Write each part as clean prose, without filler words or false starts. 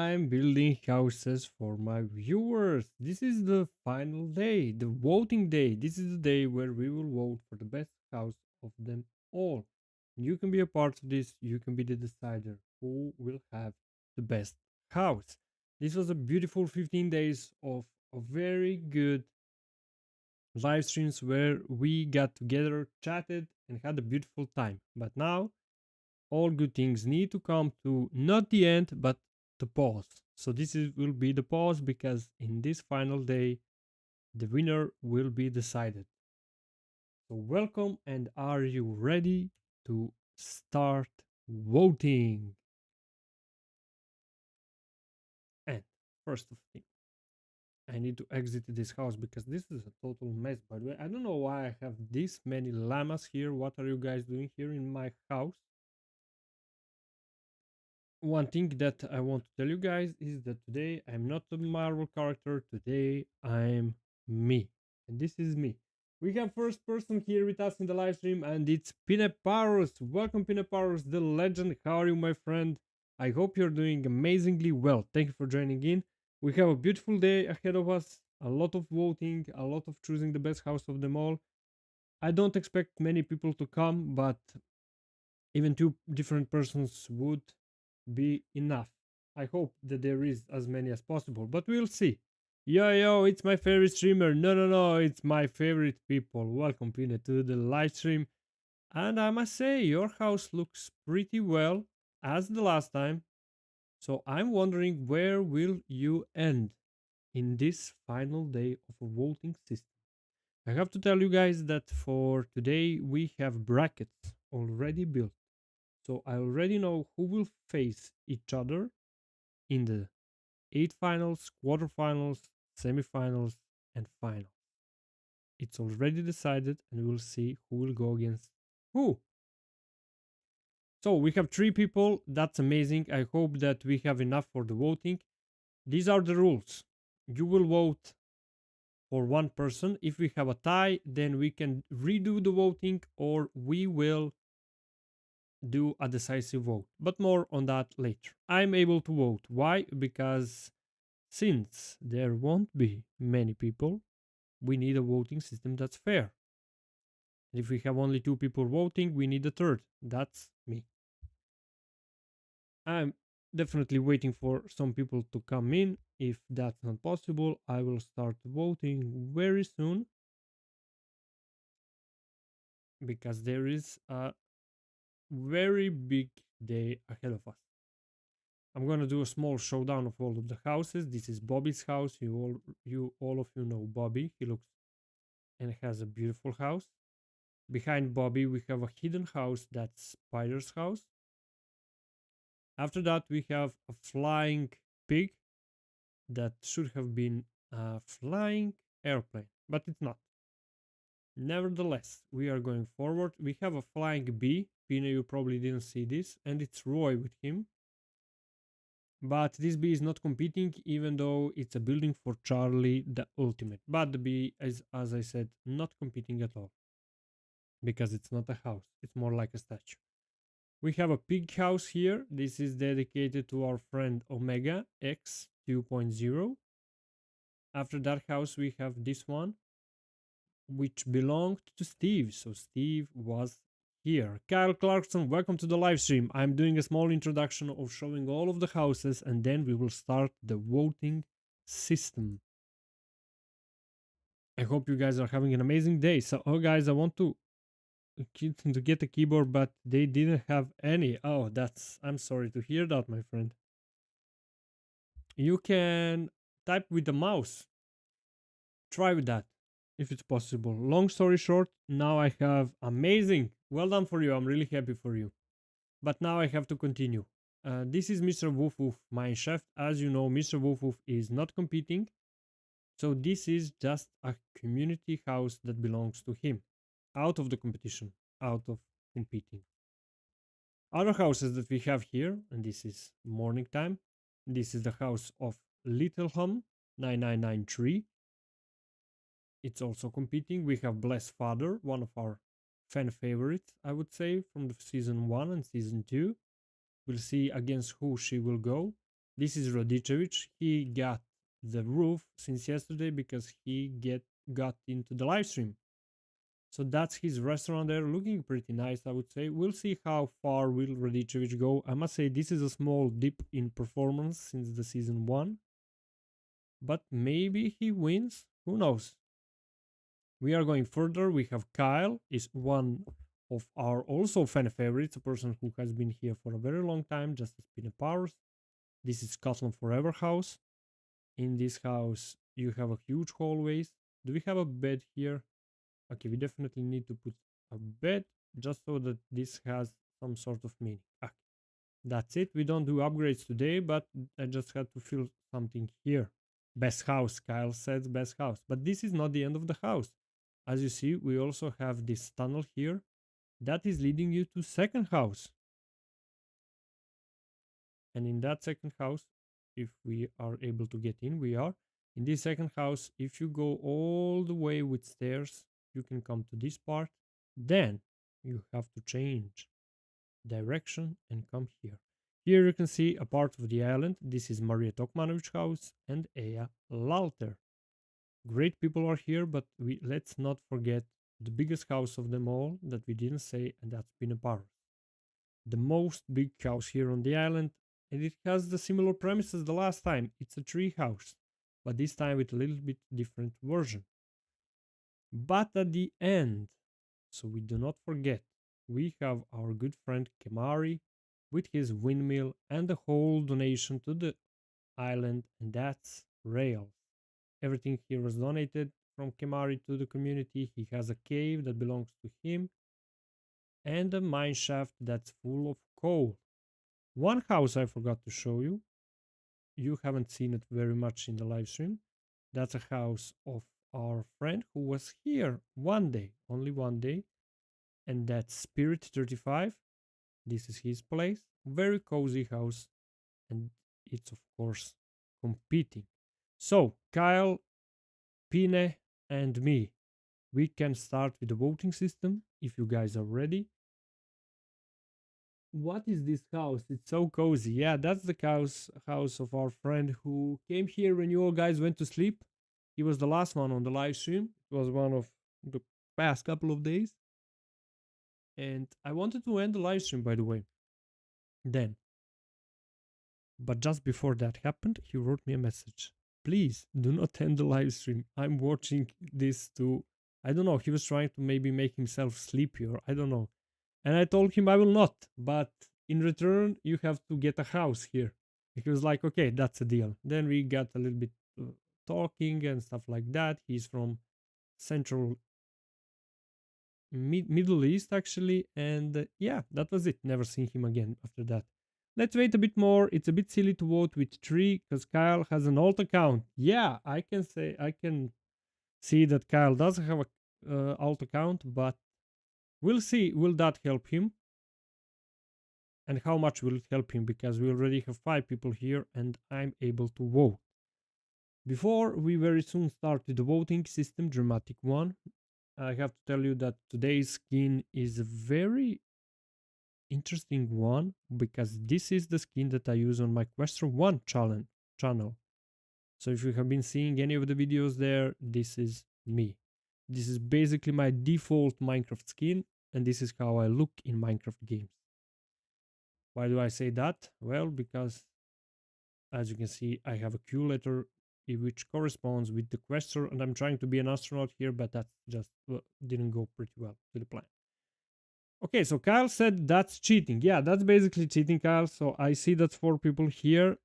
I'm building houses for my viewers. This is the final day, the voting day. This is the day where we will vote for the best house of them all. You can be a part of this, you can be the decider who will have the best house. This was a beautiful 15 days of a very good live streams where we got together, chatted, and had a beautiful time. But now all good things need to come to not the end but the pause. So will be the pause because in this final day the winner will be decided. So welcome, and are you ready to start voting? And first of thing, I need to exit this house because this is a total mess. By the way, I don't know why I have this many llamas here. What are you guys doing here in my house? One thing that I want to tell you guys is that today I'm not a Marvel character. Today I'm me. And this is me. We have first person here with us in the live stream, and it's Pineparus. Welcome, Pineparus, the legend. How are you, my friend? I hope you're doing amazingly well. Thank you for joining in. We have a beautiful day ahead of us. A lot of voting, a lot of choosing the best house of them all. I don't expect many people to come, but even two different persons would be enough. I hope that there is as many as possible, but we'll see. Yo, it's my favorite streamer. No, it's my favorite people. Welcome, Pine, to the live stream. And I must say, your house looks pretty well as the last time. So I'm wondering, where will you end in this final day of a voting system? I have to tell you guys that for today we have brackets already built. So I already know who will face each other in the 8 finals, quarterfinals, semifinals, and finals. It's already decided, and we'll see who will go against who. So we have 3 people. That's amazing. I hope that we have enough for the voting. These are the rules. You will vote for one person. If we have a tie, then we can redo the voting, or we will do a decisive vote. But more on that later. I'm able to vote. Why? Because since there won't be many people, we need a voting system that's fair. If we have only 2 people voting, we need a third. That's me. I'm definitely waiting for some people to come in. If that's not possible, I will start voting very soon because there is a very big day ahead of us. I'm gonna do a small showdown of all of the houses. This is Bobby's house. All of you know Bobby. He looks and has a beautiful house. Behind Bobby, we have a hidden house. That's Spider's house. After that, we have a flying pig that should have been a flying airplane, but it's not. Nevertheless, we are going forward. We have a flying bee. Pina, you probably didn't see this, and it's Roy with him. But this bee is not competing, even though it's a building for Charlie the Ultimate. But the bee is, as I said, not competing at all. Because it's not a house, it's more like a statue. We have a pig house here. This is dedicated to our friend Omega X 2.0. After that house, we have this one, which belonged to Steve. So Steve was here. Kyle Clarkson, welcome to the live stream. I'm doing a small introduction of showing all of the houses, and then we will start the voting system. I hope you guys are having an amazing day. So, guys, I want to get a keyboard, but they didn't have any. Oh, I'm sorry to hear that, my friend. You can type with the mouse. Try with that if it's possible. Long story short, now I have amazing. Well done for you. I'm really happy for you. But now I have to continue. This is Mr. Woof Woof, my chef. As you know, Mr. Woof Woof is not competing. So this is just a community house that belongs to him. Out of the competition. Out of competing. Other houses that we have here, and this is morning time. This is the house of Little Hum 9993. It's also competing. We have Blessed Father, one of our fan favorites, I would say, from the season 1 and season 2. We'll see against who she will go. This is Radicevic. He got the roof since yesterday because he get got into the live stream. So that's his restaurant there, looking pretty nice, I would say. We'll see how far will Radicevic go. I must say this is a small dip in performance since the season 1, but maybe he wins. Who knows? We are going further. We have Kyle, is one of our also fan favorites, a person who has been here for a very long time, just as Peanut Powers. This is Scotland Forever house. In this house, you have a huge hallways. Do we have a bed here? Okay, we definitely need to put a bed just so that this has some sort of meaning. Ah, that's it. We don't do upgrades today, but I just had to fill something here. Best house, Kyle says best house. But this is not the end of the house. As you see, we also have this tunnel here that is leading you to second house. And in that second house, if we are able to get in, we are. In this second house, if you go all the way with stairs, you can come to this part. Then you have to change direction and come here. Here you can see a part of the island. This is Maria Tokmanovich house and Ea Lalter. Great people are here, but let's not forget the biggest house of them all that we didn't say, and that's Pinapar. The most big house here on the island, and it has the similar premise as the last time. It's a tree house, but this time with a little bit different version. But at the end, so we do not forget, we have our good friend Kemari with his windmill and the whole donation to the island, and that's rails. Everything here was donated from Kemari to the community. He has a cave that belongs to him and a mine shaft that's full of coal. One house I forgot to show you. You haven't seen it very much in the live stream. That's a house of our friend who was here one day, only one day, and that's Spirit 35. This is his place. Very cozy house, and it's of course competing. So, Kyle, Pine, and me, we can start with the voting system if you guys are ready. What is this house? It's so cozy. Yeah, that's the house of our friend who came here when you all guys went to sleep. He was the last one on the live stream. It was one of the past couple of days. And I wanted to end the live stream, by the way. Then. But just before that happened, he wrote me a message. Please do not end the live stream. I'm watching this too. I don't know. He was trying to maybe make himself sleepier. I don't know. And I told him I will not. But in return, you have to get a house here. He was like, okay, that's a deal. Then we got a little bit talking and stuff like that. He's from Central Middle East, actually. And yeah, that was it. Never seen him again after that. Let's wait a bit more. It's a bit silly to vote with 3 because Kyle has an alt account. Yeah, I can see that Kyle does have a alt account, but we'll see. Will that help him? And how much will it help him? Because we already have 5 people here and I'm able to vote. Before we very soon start with the voting system, dramatic one, I have to tell you that today's skin is a very interesting one because this is the skin that I use on my Question 1 channel. So if you have been seeing any of the videos there, this is me. This is basically my default Minecraft skin, and this is how I look in Minecraft games. Why do I say that? Well, because as you can see, I have a Q letter which corresponds with the Questor, and I'm trying to be an astronaut here, but that just didn't go pretty well to the plan. Okay, so Kyle said that's cheating. Yeah, that's basically cheating, Kyle. So I see that's 4 people here.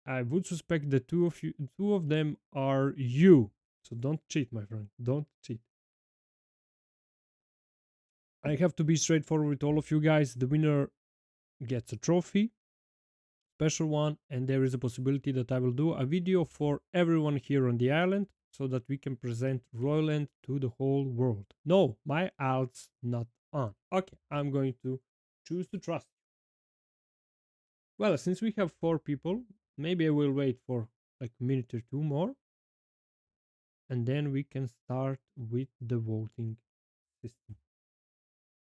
I would suspect the two of them are you. So don't cheat, my friend. Don't cheat. I have to be straightforward with all of you guys. The winner gets a trophy, special one, and there is a possibility that I will do a video for everyone here on the island so that we can present Royland to the whole world. No, my alt's not on. Okay, I'm going to choose to trust. Well, since we have 4 people, maybe I will wait for like a minute or 2 more. And then we can start with the voting system.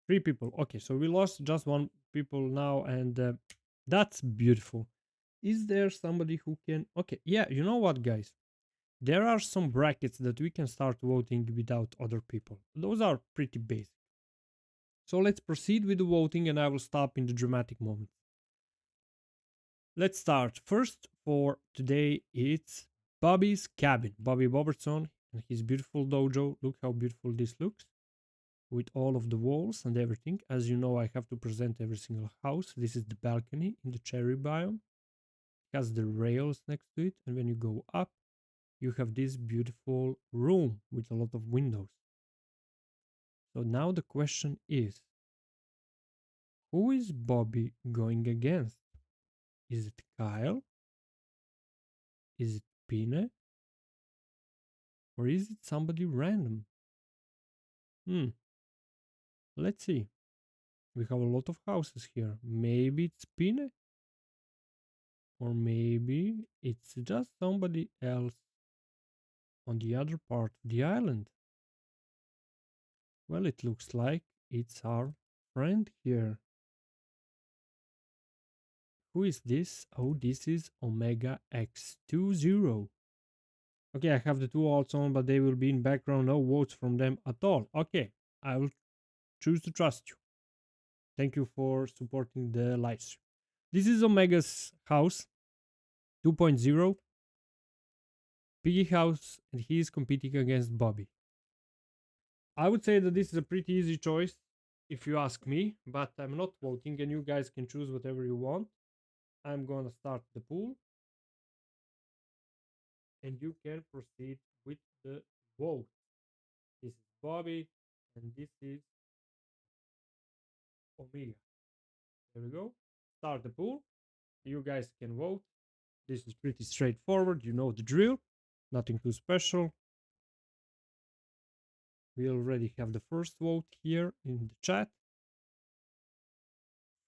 3 people. Okay, so we lost just 1 people now, and that's beautiful. Is there somebody who can? Okay, yeah, you know what, guys? There are some brackets that we can start voting without other people. Those are pretty basic. So let's proceed with the voting and I will stop in the dramatic moment. Let's start. First for today, it's Bobby's cabin. Bobby Robertson and his beautiful dojo. Look how beautiful this looks with all of the walls and everything. As you know, I have to present every single house. This is the balcony in the cherry biome. It has the rails next to it. And when you go up, you have this beautiful room with a lot of windows. So now the question is, who is Bobby going against? Is it Kyle? Is it Pine? Or is it somebody random? Let's see. We have a lot of houses here. Maybe it's Pine? Or maybe it's just somebody else on the other part of the island. Well, it looks like it's our friend here. Who is this? Oh, this is Omega X20. Okay, I have the two alts on, but they will be in background. No votes from them at all. Okay, I will choose to trust you. Thank you for supporting the live stream. This is Omega's house 2.0. Piggy house, and he is competing against Bobby. I would say that this is a pretty easy choice if you ask me, but I'm not voting and you guys can choose whatever you want. I'm gonna start the pool and you can proceed with the vote. This is Bobby and this is Omega. There we go. Start the pool. You guys can vote. This is pretty straightforward. You know the drill. Nothing too special. We already have the first vote here in the chat.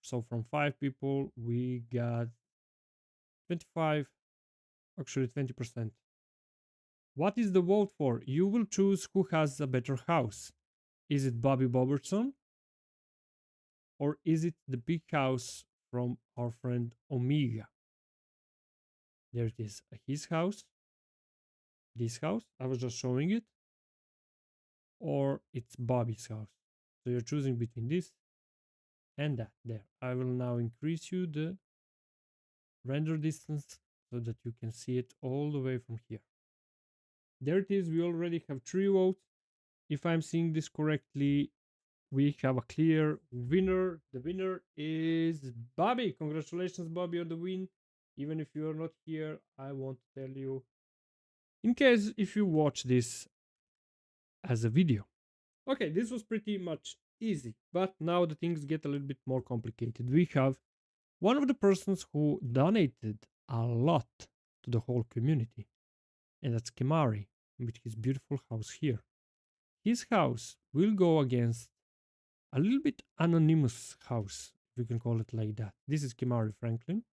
So from 5 people, we got 25, actually 20%. What is the vote for? You will choose who has a better house. Is it Bobby Bobertson? Or is it the big house from our friend Omega? There it is. His house. This house. I was just showing it. Or it's Bobby's house. So you're choosing between this and that. There. I will now increase you the render distance so that you can see it all the way from here. There it is. We already have 3 votes. If I'm seeing this correctly, we have a clear winner. The winner is Bobby. Congratulations, Bobby, on the win. Even if you are not here, I want to tell you, in case if you watch this as a video. Okay, this was pretty much easy, but now the things get a little bit more complicated. We have one of the persons who donated a lot to the whole community, and that's Kemari with his beautiful house here. His house will go against a little bit anonymous house, if you can call it like that. This is Kimari Franklin.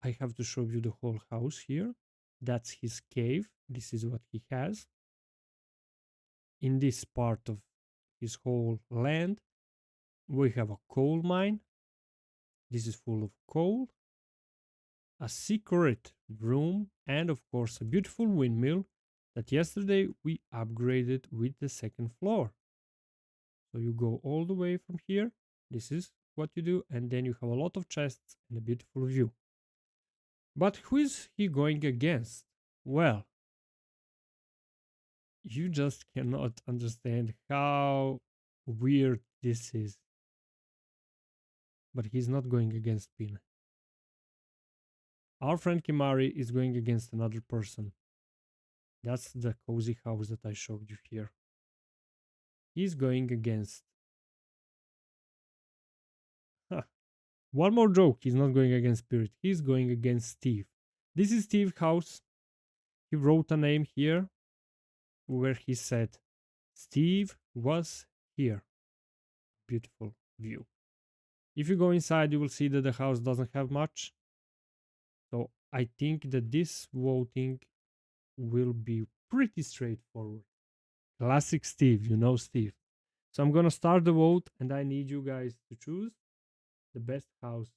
I have to show you the whole house here. That's his cave. This is what he has. In this part of his whole land, we have a coal mine. This is full of coal. A secret room, and of course, a beautiful windmill that yesterday we upgraded with the second floor. So you go all the way from here. This is what you do, and then you have a lot of chests and a beautiful view. But who is he going against? Well, you just cannot understand how weird this is. But he's not going against Pina. Our friend Kimari is going against another person. That's the cozy house that I showed you here. He's going against... Huh. One more joke. He's not going against Spirit. He's going against Steve. This is Steve's house. He wrote a name here where he said, Steve was here. Beautiful view. If you go inside, you will see that the house doesn't have much. So I think that this voting will be pretty straightforward. Classic Steve, you know Steve. So I'm gonna start the vote and I need you guys to choose the best house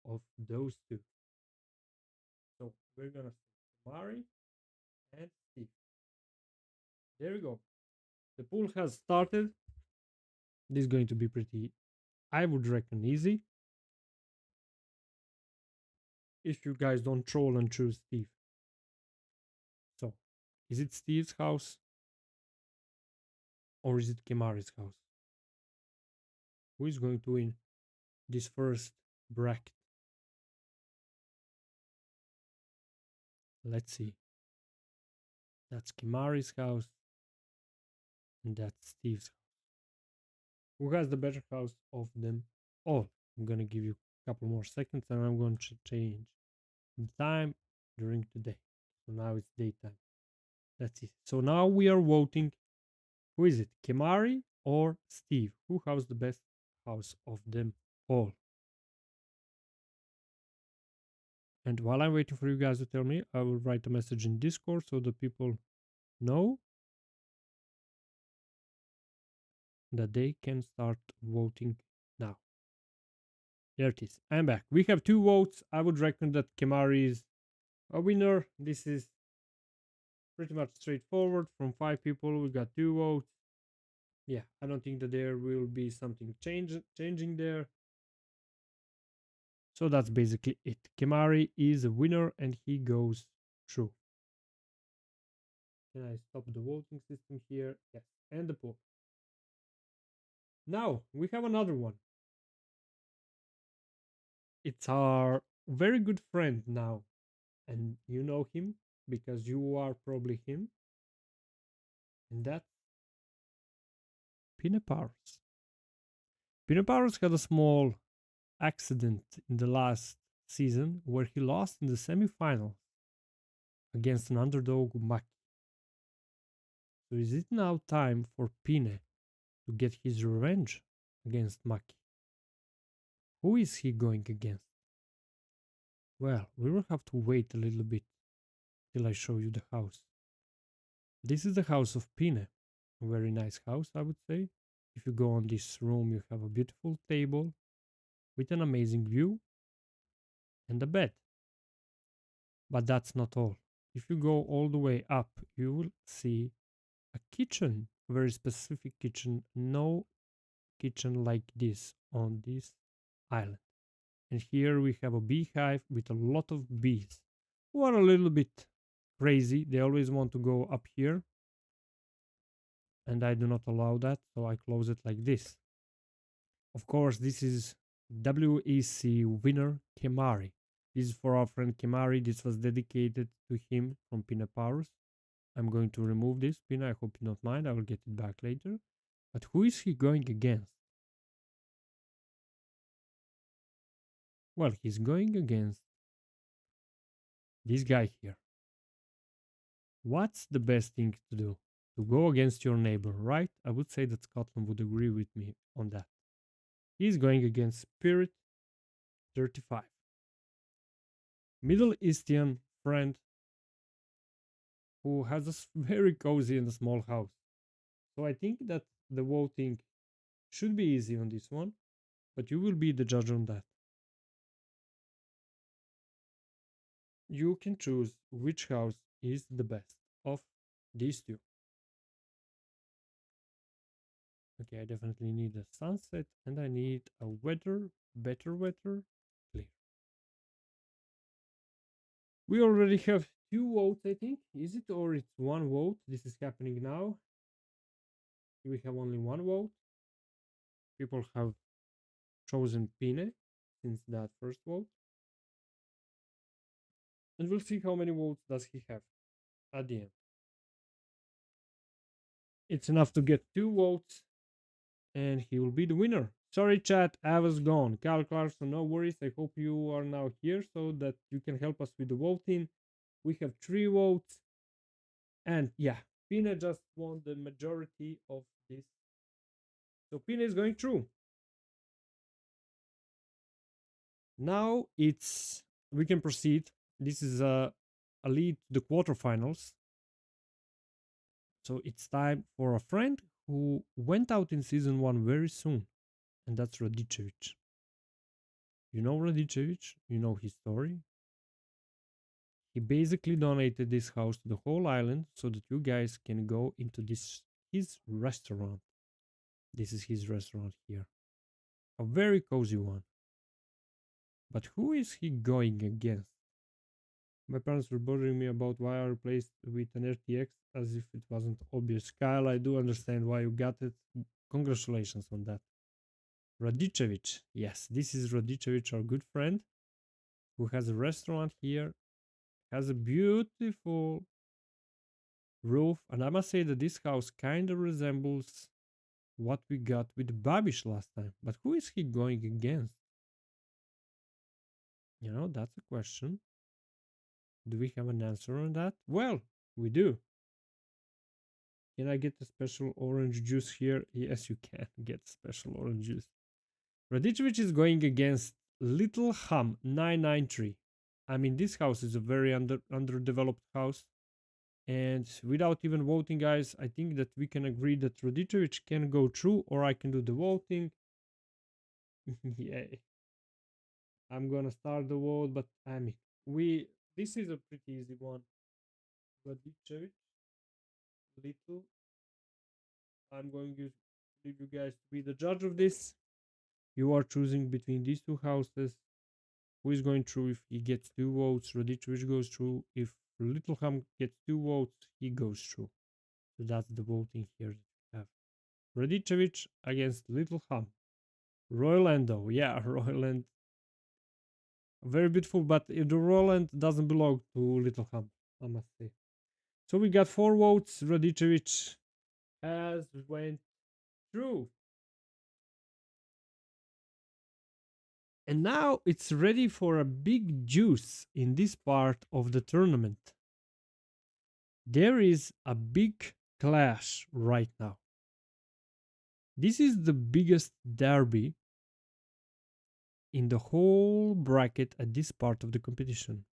of those two. We're gonna say Mari and Steve. There we go. The pool has started. This is going to be pretty, I would reckon, easy. If you guys don't troll and choose Steve. So, is it Steve's house or is it Kemari's house? Who is going to win this first bracket? Let's see. That's Kemari's house and that's Steve's house. Who has the better house of them all? I'm gonna give you a couple more seconds and I'm going to change the time during the day. So now it's daytime. That's it. So now we are voting. Who is it? Kemari or Steve? Who has the best house of them all? And while I'm waiting for you guys to tell me, I will write a message in Discord so the people know that they can start voting now. There it is. I'm back. We have 2 votes. I would reckon that Kemari is a winner. This is pretty much straightforward. From 5 people, we got 2 votes. Yeah, I don't think that there will be something changing there. So that's basically it. Kemari is a winner and he goes through. Can I stop the voting system here? Yes, and the poll. Now we have another one. It's our very good friend now, and you know him because you are probably him, and that's Pinaparus. Pinaparus had a small accident in the last season where he lost in the semi-final against an underdog Maki. So is it now time for Pine to get his revenge against Maki? Who is he going against? Well, we will have to wait a little bit till I show you the house. This is the house of Pine. A very nice house, I would say. If you go on this room, you have a beautiful table with an amazing view and a bed. But that's not all. If you go all the way up, you will see a kitchen, a very specific kitchen. No kitchen like this on this island. And here we have a beehive with a lot of bees who are a little bit crazy. They always want to go up here. And I do not allow that, so I close it like this. Of course, this is WEC winner Kemari. This is for our friend Kemari. This was dedicated to him from Pinaparus. I'm going to remove this pin. I hope you don't mind. I will get it back later. But who is he going against? Well, he's going against this guy here. What's the best thing to do? To go against your neighbor, right? I would say that Scotland would agree with me on that. He's going against Spirit 35. Middle Eastern friend who has a very cozy and a small house. So I think that the voting should be easy on this one, but you will be the judge on that. You can choose which house is the best of these two. Okay, I definitely need a sunset and I need a better weather, clear. We already have 2 votes, I think. Is it or it's 1 vote? This is happening now. We have only 1 vote. People have chosen Pine since that first vote. And we'll see how many votes does he have at the end. It's enough to get 2 votes and he will be the winner. Sorry chat, I was gone. Carl Clarkson, no worries. I hope you are now here so that you can help us with the voting. We have 3 votes. And yeah, Pina just won the majority of this. So Pina is going through. Now we can proceed. This is a lead to the quarterfinals. So it's time for a friend who went out in season 1 very soon, and that's Radicevic. You know Radicevic? You know his story? He basically donated this house to the whole island so that you guys can go into this his restaurant. This is his restaurant here. A very cozy one. But who is he going against? My parents were bothering me about why I replaced with an RTX as if it wasn't obvious. Kyle, I do understand why you got it. Congratulations on that. Radicevic. Yes, this is Radicevic, our good friend, who has a restaurant here, has a beautiful roof, and I must say that this house kind of resembles what we got with Babish last time. But who is he going against? That's a question. Do we have an answer on that? Well, we do. Can I get a special orange juice here? Yes, you can get special orange juice. Radicevic is going against Little Hum 993. I mean, this house is a very underdeveloped house. And without even voting, guys, I think that we can agree that Radicevic can go through, or I can do the voting. Yay. I'm gonna start the vote, but I mean, this is a pretty easy one. Radicevic, Little. I'm going to leave you guys to be the judge of this. You are choosing between these two houses. Who is going through? If he gets 2 votes, Radicevic goes through. If Little Ham gets 2 votes, he goes through. So that's the voting here that you have. Radicevic against Little Ham. Royal yeah, Royal very beautiful, but the Royal doesn't belong to Little Ham, I must say. So we got 4 votes. Radicevic has went through. And now it's ready for a big juice in this part of the tournament. There is a big clash right now. This is the biggest derby in the whole bracket at this part of the competition.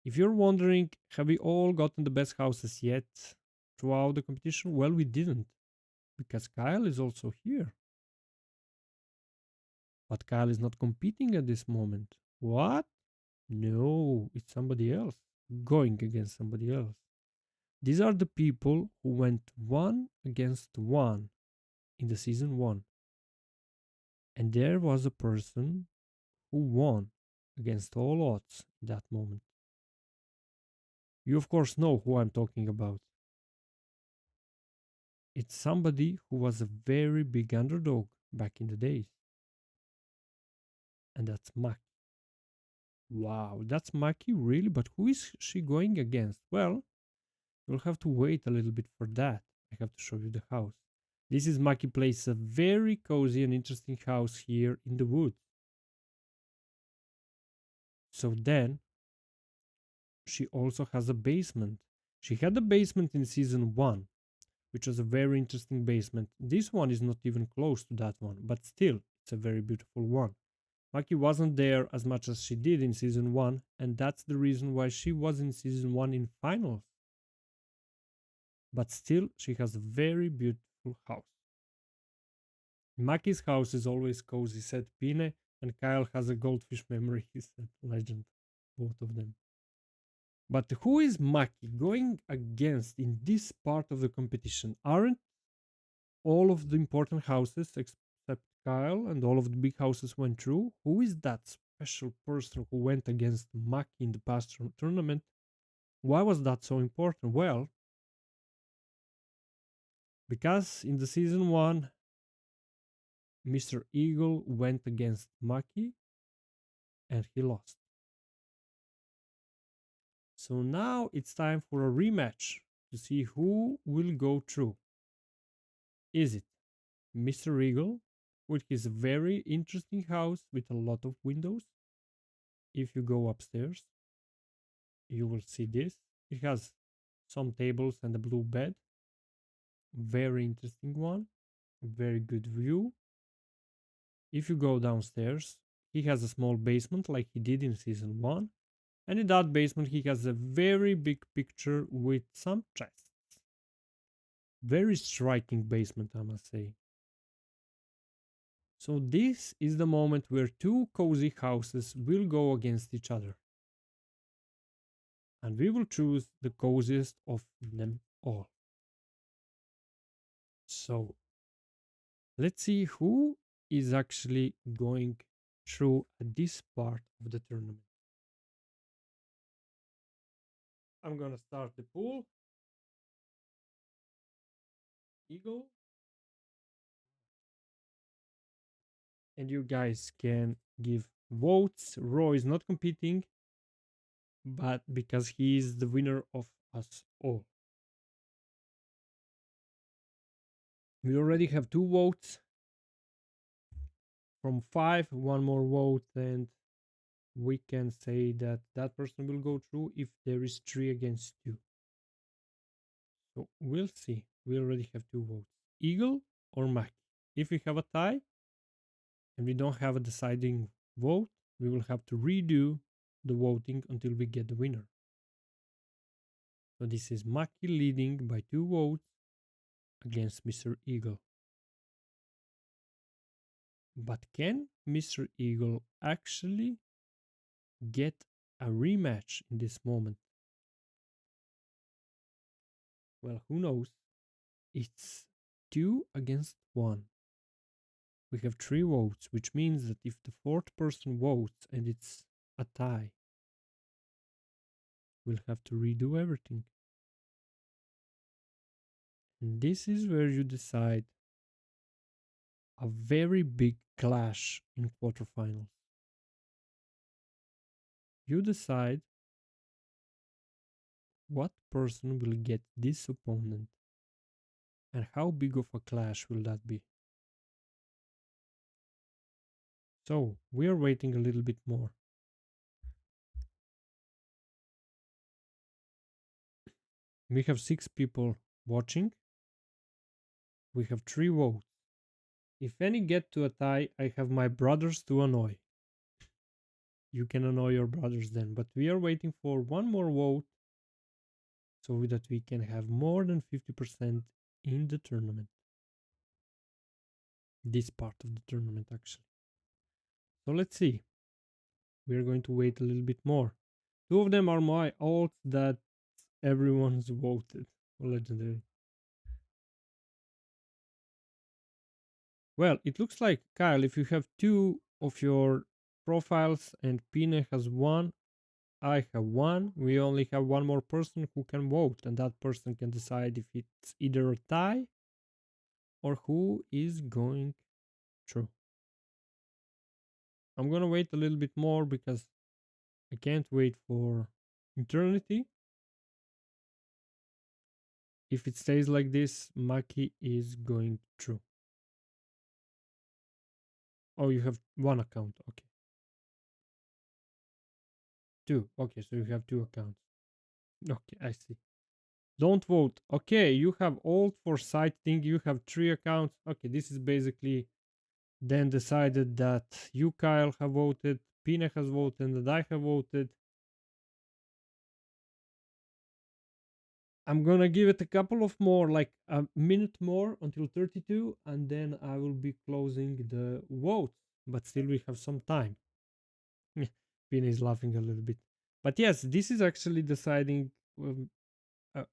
If you're wondering, have we all gotten the best houses yet throughout the competition? Well, we didn't, because Kyle is also here. But Kyle is not competing at this moment. What? No, it's somebody else going against somebody else. These are the people who went 1 against 1 in the season 1. And there was a person who won against all odds in that moment. You, of course, know who I'm talking about. It's somebody who was a very big underdog back in the days. And that's Maki. Wow, that's Maki, really? But who is she going against? Well, you'll have to wait a little bit for that. I have to show you the house. This is Maki Place, a very cozy and interesting house here in the woods. So then, she also has a basement. She had a basement in season 1, which was a very interesting basement. This one is not even close to that one, but still, it's a very beautiful one. Maki wasn't there as much as she did in season 1, and that's the reason why she was in season 1 in finals. But still, she has a very beautiful house. Maki's house is always cozy, said Pine, and Kyle has a goldfish memory, he said. Legend, both of them. But who is Maki going against in this part of the competition? Aren't all of the important houses except Kyle and all of the big houses went through? Who is that special person who went against Maki in the past tournament? Why was that so important? Well, because in the season 1, Mr. Eagle went against Maki and he lost. So now it's time for a rematch to see who will go through. Is it Mr. Eagle with his very interesting house with a lot of windows? If you go upstairs, you will see this. It has some tables and a blue bed. Very interesting one. Very good view. If you go downstairs, he has a small basement like he did in season 1. And in that basement, he has a very big picture with some chests. Very striking basement, I must say. So this is the moment where 2 cozy houses will go against each other. and we will choose the coziest of them all. So let's see who is actually going through this part of the tournament. I'm gonna start the pool. Eagle. And you guys can give votes. Roy is not competing, but because he is the winner of us all. We already have 2 votes from 5, one more vote, and we can say that that person will go through if there is 3 against 2. So we'll see. We already have 2 votes. Eagle or Mac. If we have a tie and we don't have a deciding vote, we will have to redo the voting until we get the winner. So this is Maki leading by 2 votes against Mr. Eagle. But can Mr. Eagle actually get a rematch in this moment? Well, who knows? It's 2 against 1. We have 3 votes, which means that if the 4th person votes and it's a tie, we'll have to redo everything. And this is where you decide a very big clash in quarterfinals. You decide what person will get this opponent and how big of a clash will that be. So we are waiting a little bit more. We have 6 people watching. We have 3 votes. If any get to a tie, I have my brothers to annoy. You can annoy your brothers then, but we are waiting for one more vote so that we can have more than 50% in the tournament. This part of the tournament, actually. So let's see. We are going to wait a little bit more. 2 of them are my alts that everyone's voted. Legendary. Well, it looks like, Kyle, if you have 2 of your profiles and Pine has 1, I have 1, we only have 1 more person who can vote, and that person can decide if it's either a tie or who is going through. I'm gonna wait a little bit more because I can't wait for eternity. If it stays like this, Maki is going through. Oh, you have 1 account. Okay. 2. Okay, so you have 2 accounts. Okay, I see. Don't vote. Okay, you have alt for site thing. You have 3 accounts. Okay, this is basically then decided that you, Kyle, have voted, Pina has voted, and I have voted. I'm gonna give it a couple of more, like a minute more until 32, and then I will be closing the vote. But still, we have some time. Pina is laughing a little bit. But yes, this is actually deciding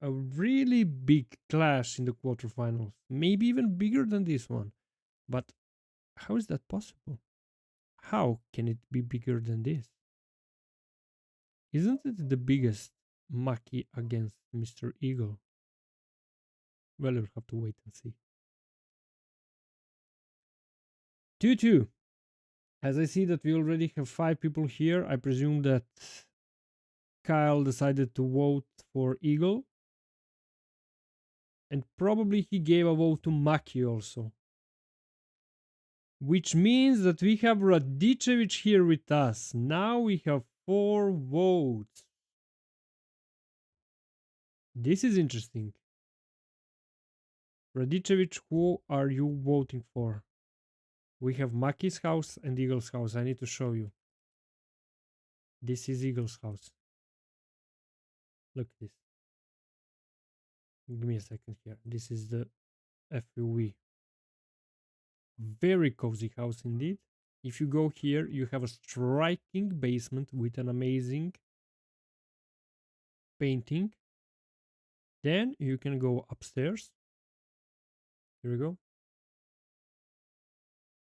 a really big clash in the quarterfinals. Maybe even bigger than this one. But how is that possible? How can it be bigger than this? Isn't it the biggest Maki against Mr. Eagle? Well, you'll have to wait and see. 2-2. As I see that we already have 5 people here, I presume that Kyle decided to vote for Eagle. And probably he gave a vote to Maki also. Which means that we have Radicevic here with us. Now we have 4 votes. This is interesting. Radicevic, who are you voting for? We have Maki's house and Eagle's house. I need to show you. This is Eagle's house. Look at this. Give me a second here. This is the FUV. Very cozy house indeed. If you go here, you have a striking basement with an amazing painting. Then you can go upstairs. Here we go.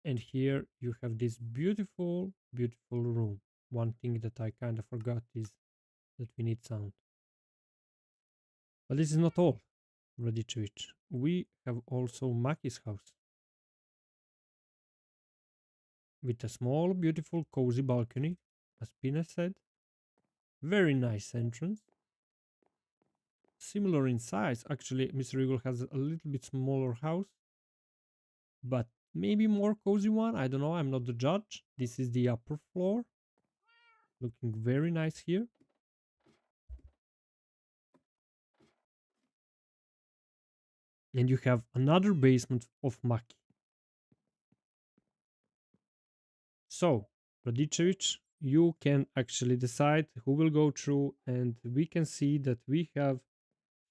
And here you have this beautiful, beautiful room. One thing that I kind of forgot is that we need sound. But this is not all, Radicevic. We have also Maki's house. With a small, beautiful, cozy balcony, as Pina said. Very nice entrance. Similar in size. Actually, Mr. Eagle has a little bit smaller house. But maybe more cozy one. I don't know. I'm not the judge. This is the upper floor. Looking very nice here. And you have another basement of Maki. So, Radicevic, you can actually decide who will go through, and we can see that we have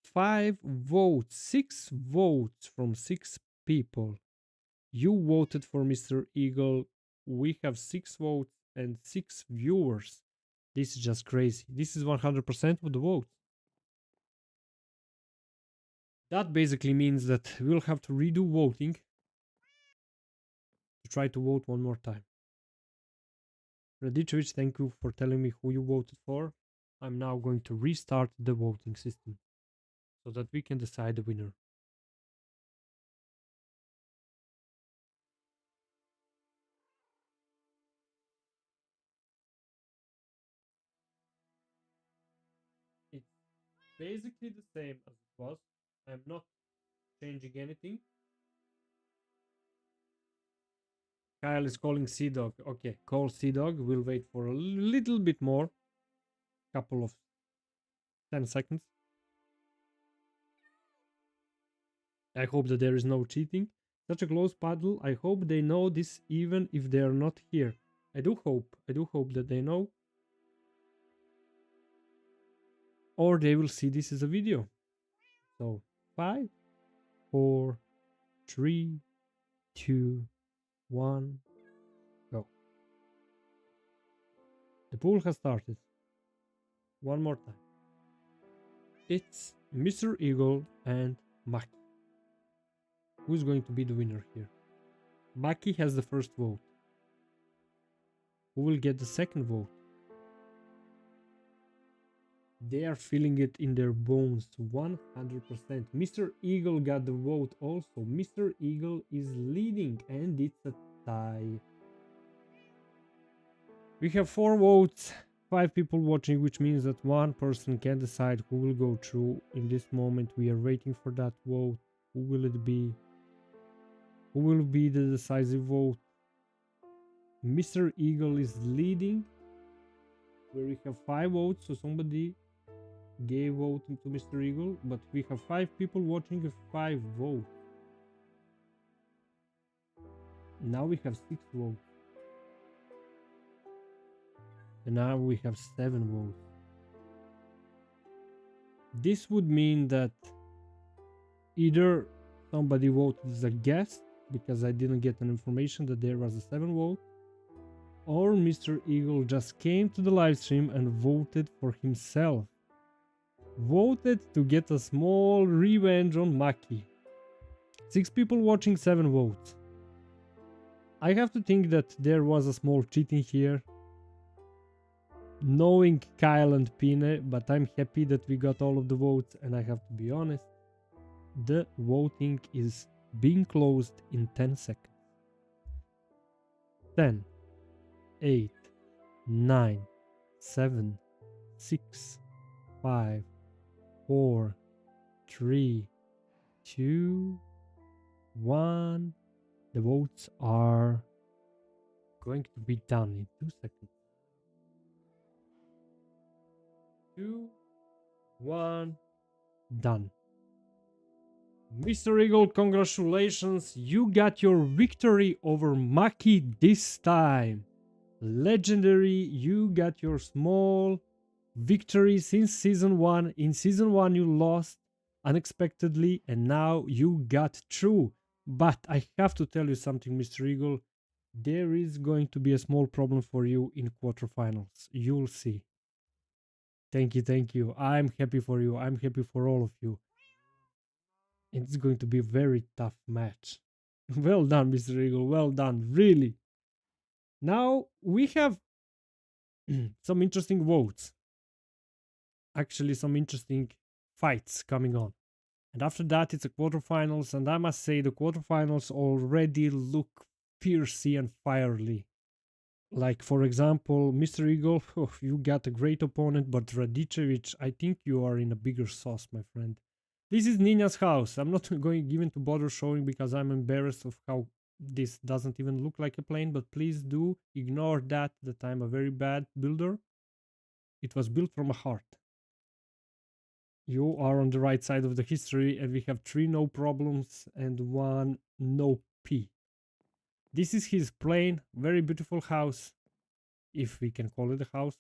5 votes, 6 votes from 6 people. You voted for Mr. Eagle. We have 6 votes and 6 viewers. This is just crazy. This is 100% of the votes. That basically means that we'll have to redo voting to try to vote one more time. Radicevic, thank you for telling me who you voted for. I'm now going to restart the voting system so that we can decide the winner. It's basically the same as it was. I'm not changing anything. Kyle is calling Sea Dog. Okay, call Sea Dog. We'll wait for a little bit more. Couple of 10 seconds. I hope that there is no cheating. Such a close paddle. I hope they know this even if they are not here. I do hope that they know. Or they will see this as a video. So 5, 4, 3, 2, 1, go. The pool has started. One more time. It's Mr. Eagle and Maki. Who's going to be the winner here? Maki has the first vote. Who will get the second vote? They are feeling it in their bones 100%. Mr. Eagle got the vote also. Mr. Eagle is leading and it's a tie. We have 4 votes, 5 people watching, which means that one person can decide who will go through. In this moment we are waiting for that vote. Who will it be? Who will be the decisive vote? Mr. Eagle is leading. Where we have 5 votes, so somebody gave vote to Mr. Eagle, but we have 5 people watching with 5 votes. Now we have 6 votes. And now we have 7 votes. This would mean that either somebody voted as a guest, because I didn't get an information that there was a 7 vote, or Mr. Eagle just came to the live stream and voted for himself. Voted to get a small revenge on Maki. 6 people watching, 7 votes. I have to think that there was a small cheating here. Knowing Kyle and Pine, but I'm happy that we got all of the votes, and I have to be honest. The voting is being closed in 10 seconds. 10, 8, 9, 7, 6, 5, 4, 3, 2, 1. The votes are going to be done in 2 seconds. 2, 1, done. Mr. Eagle, congratulations, you got your victory over Maki this time. Legendary, you got your small victory since season 1. In season 1 you lost unexpectedly and now you got through. But I have to tell you something, Mr. Eagle. There is going to be a small problem for you in quarterfinals. You'll see. Thank you, thank you. I'm happy for you. I'm happy for all of you. It's going to be a very tough match. Well done, Mr. Eagle. Well done. Really. Now we have some interesting votes. Actually, some interesting fights coming on. And after that, it's a quarterfinals. And I must say, the quarterfinals already look fiercey and fiery. Like, for example, Mr. Eagle, oh, you got a great opponent, but Radicevic, I think you are in a bigger sauce, my friend. This is Nina's house. I'm not going even to bother showing because I'm embarrassed of how this doesn't even look like a plane, but please do ignore that I'm a very bad builder. It was built from a heart. You are on the right side of the history, and we have 3 no problems and 1 no P. This is his plane, very beautiful house, if we can call it a house.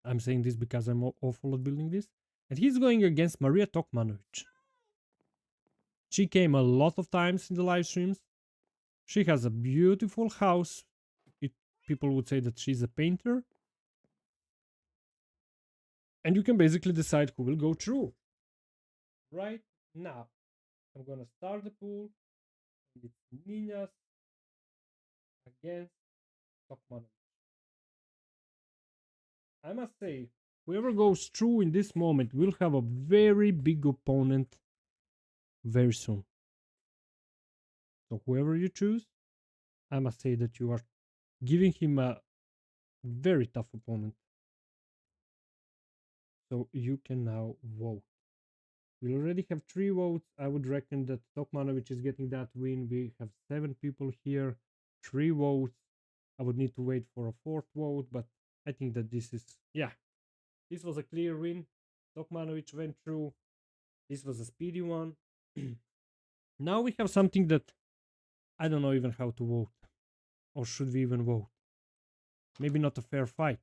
I'm saying this because I'm awful at building this. And he's going against Maria Tokmanovic. She came a lot of times in the live streams. She has a beautiful house. People would say that she's a painter. And you can basically decide who will go through. Right now, I'm gonna start the pool. It's Nina's against Tokmanovic. I must say, whoever goes through in this moment will have a very big opponent very soon. So whoever you choose, I must say that you are giving him a very tough opponent. So you can now vote. We already have 3 votes. I would reckon that Tokmanovic is getting that win. We have 7 people here, 3 votes. I would need to wait for a 4th vote, but I think that this is, yeah, this was a clear win. Tokmanovic went through. This was a speedy one. Now we have something that I don't know even how to vote. Or should we even vote? Maybe not a fair fight.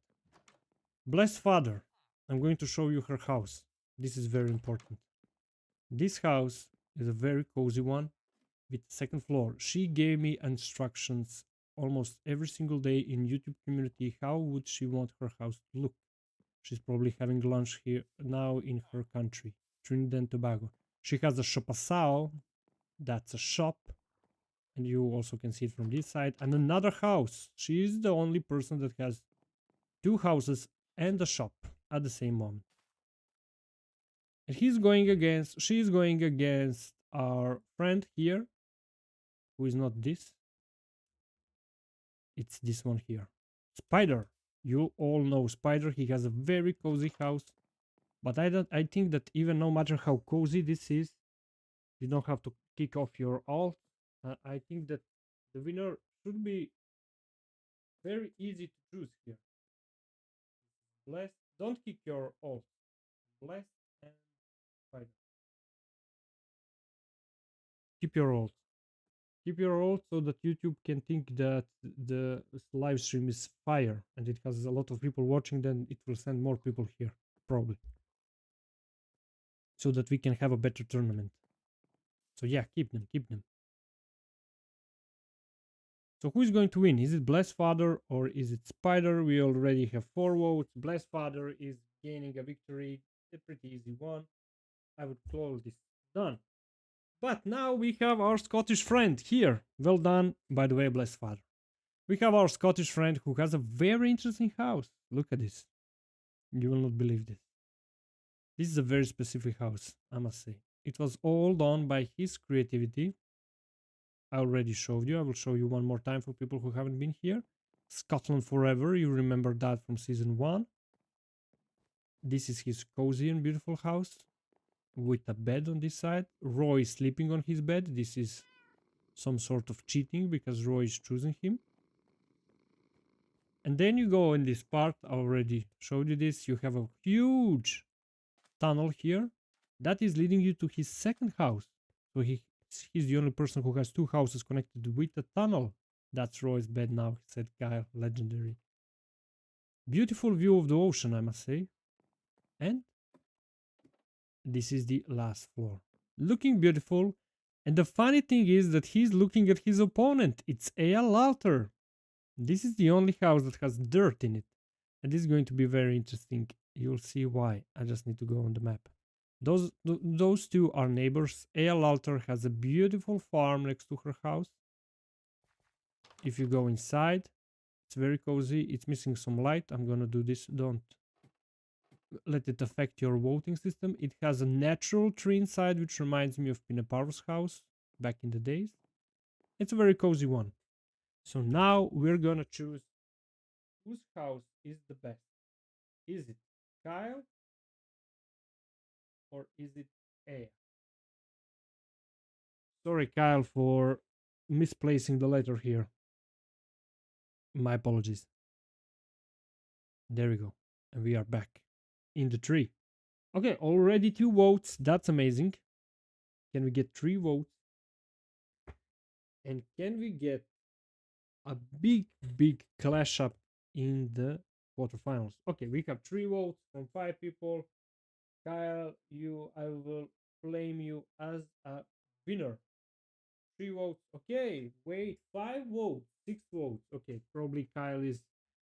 Blessed Father. I'm going to show you her house. This is very important. This house is a very cozy one with second floor. She gave me instructions almost every single day in YouTube community. How would she want her house to look? She's probably having lunch here now in her country, Trinidad and Tobago. She has a shopasao, that's a shop, and you also can see it from this side, and another house. She is the only person that has 2 houses and a shop at the same moment. And she's going against our friend here, who is not this. It's this one here. Spider. You all know Spider. He has a very cozy house. But I think that even no matter how cozy this is, you don't have to kick off your alt. I think that the winner should be very easy to choose here. Bless. Don't kick your alt. Bless and Spider. Keep your alt. Keep your alt so that YouTube can think that the live stream is fire and it has a lot of people watching, then it will send more people here, probably. So that we can have a better tournament. So yeah, keep them, keep them. So who is going to win? Is it Blessed Father or is it Spider? We already have 4 votes. Blessed Father is gaining a victory. A pretty easy one. I would call this done. But now we have our Scottish friend here. Well done, by the way, Blessed Father. We have our Scottish friend who has a very interesting house. Look at this. You will not believe this. This is a very specific house, I must say. It was all done by his creativity. I already showed you. I will show you one more time for people who haven't been here. Scotland Forever. You remember that from season 1. This is his cozy and beautiful house with a bed on this side. Roy is sleeping on his bed. This is some sort of cheating because Roy is choosing him. And then you go in this part. I already showed you this. You have a huge tunnel here. That is leading you to his second house. So he's the only person who has 2 houses connected with a tunnel. That's Roy's bed now, said Kyle. Legendary. Beautiful view of the ocean, I must say. And this is the last floor. Looking beautiful. And the funny thing is that he's looking at his opponent. It's Eyal Lalter. This is the only house that has dirt in it. And this is going to be very interesting. You'll see why. I just need to go on the map. Those two are neighbors. Alter has a beautiful farm next to her house. If you go inside, it's very cozy. It's missing some light. I'm gonna do this. Don't let it affect your voting system. It has a natural tree inside, which reminds me of Pinaparo's house back in the days. It's a very cozy one. So now we're gonna choose whose house is the best. Is it Kyle or is it Aya? Sorry, Kyle, for misplacing the letter here. My apologies. There we go. And we are back in the tree. Okay, already 2 votes. That's amazing. Can we get 3 votes? And can we get a big clash up in the quarterfinals? Okay, we have 3 votes from 5 people. Kyle, I will claim you as a winner. 3 votes. Okay, wait, 5 votes, 6 votes. Okay, probably Kyle is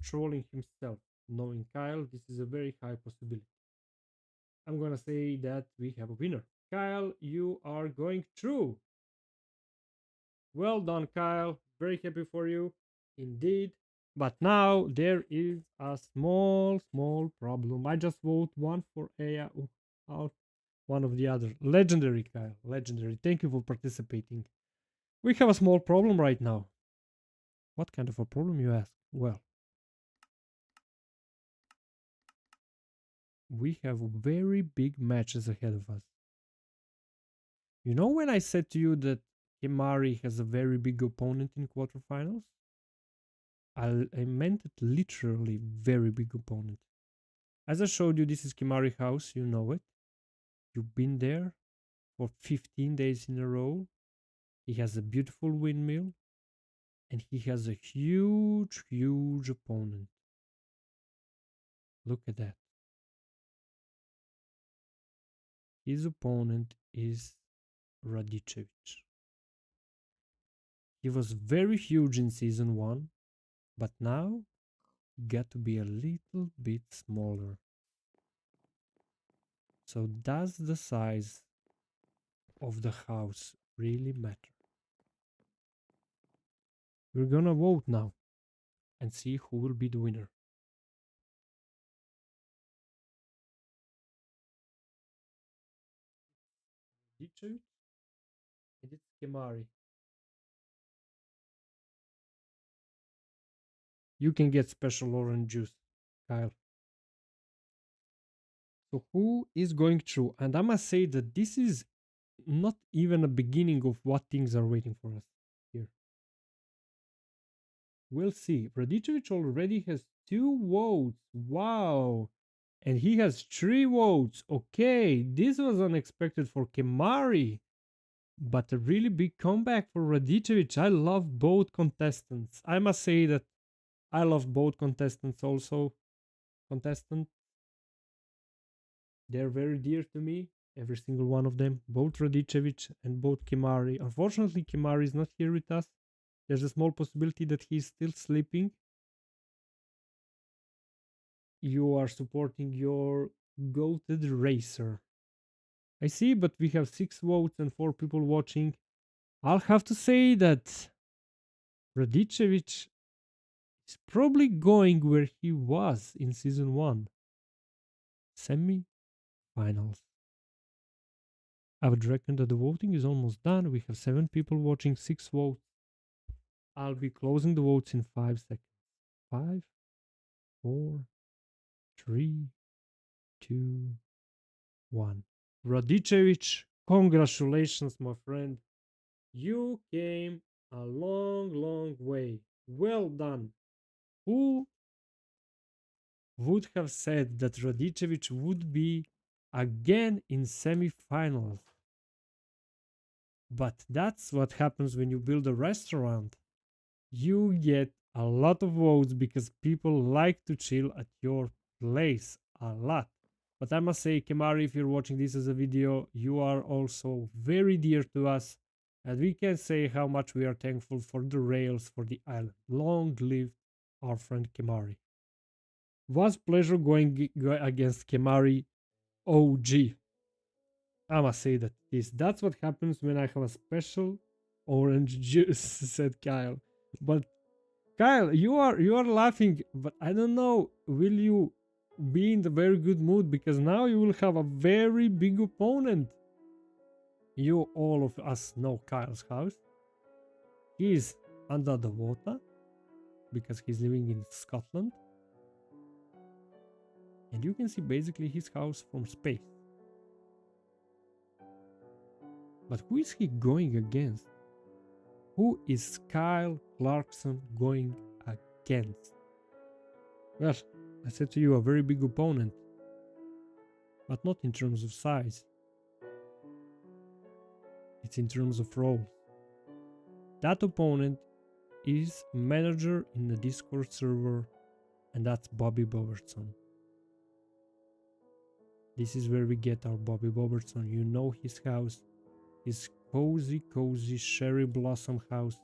trolling himself. Knowing Kyle, this is a very high possibility. I'm gonna say that we have a winner. Kyle, you are going through. Well done, Kyle. Very happy for you. Indeed. But now there is a small problem. I just vote one for Aya, out one of the other. Legendary, Kyle. Legendary. Thank you for participating. We have a small problem right now. What kind of a problem, you ask? Well, we have very big matches ahead of us. You know when I said to you that Himari has a very big opponent in quarterfinals? I meant it literally very big opponent. As I showed you, this is Kimari house, you know it. You've been there for 15 days in a row. He has a beautiful windmill and he has a huge opponent. Look at that. His opponent is Radicevic. He was very huge in season 1, but now he got to be a little bit smaller. So does the size of the house really matter? We're gonna vote now and see who will be the winner. Radicevic and it's Kemari. You can get special orange juice, Kyle. So who is going through? And I must say that this is not even a beginning of what things are waiting for us here. We'll see. Radicevic already has 2 votes. Wow. And he has 3 votes. Okay, this was unexpected for Kemari. But a really big comeback for Radicevic. I love both contestants. I must say that I love both contestants also. Contestant. They're very dear to me. Every single one of them. Both Radicevic and both Kimari. Unfortunately, Kimari is not here with us. There's a small possibility that he's still sleeping. You are supporting your goated racer. I see, but we have 6 votes and 4 people watching. I'll have to say that Radicevic is probably going where he was in season 1. Semi-finals. I would reckon that the voting is almost done. We have 7 people watching, 6 votes. I'll be closing the votes in 5 seconds. 5, 4, 3, 2, 1. Radicevic, congratulations, my friend. You came a long way. Well done. Who would have said that Radicevic would be again in semi-finals? But that's what happens when you build a restaurant. You get a lot of votes because people like to chill at your place a lot. But I must say, Kemari, if you're watching this as a video, you are also very dear to us. And we can say how much we are thankful for the rails for the island. Long live our friend Kemari. Was pleasure against Kemari OG. I must say that this. That's what happens when I have a special orange juice, said Kyle. But Kyle, you are laughing, but I don't know. Will you be in the very good mood because now you will have a very big opponent. You all of us know Kyle's house. He is under the water because he's living in Scotland. And you can see basically his house from space. But who is he going against? Who is Kyle Clarkson going against? Well, I said to you, a very big opponent. But not in terms of size. It's in terms of roles. That opponent is manager in the Discord server, and that's Bobby Bobertson. This is where we get our Bobby Bobertson. You know his house, his cozy cherry blossom house.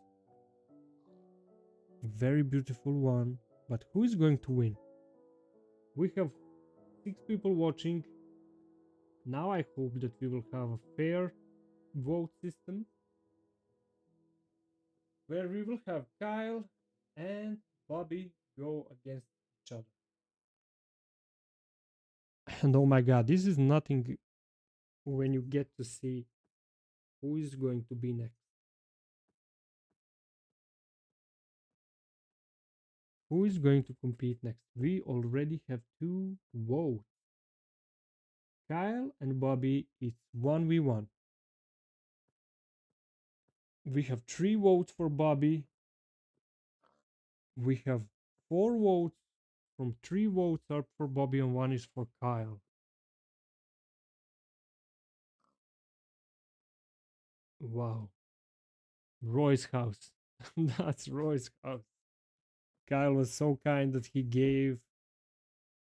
Very beautiful one. But who is going to win? We have 6 people watching. Now I hope that we will have a fair vote system where we will have Kyle and Bobby go against each other. And oh my god, this is nothing when you get to see who is going to be next. Who is going to compete next? We already have 2 votes. Kyle and Bobby, it's 1v1. We have 3 votes for Bobby. We have 4 votes. From 3 votes are for Bobby and 1 is for Kyle. Wow. Roy's house. That's Roy's house. Kyle was so kind that he gave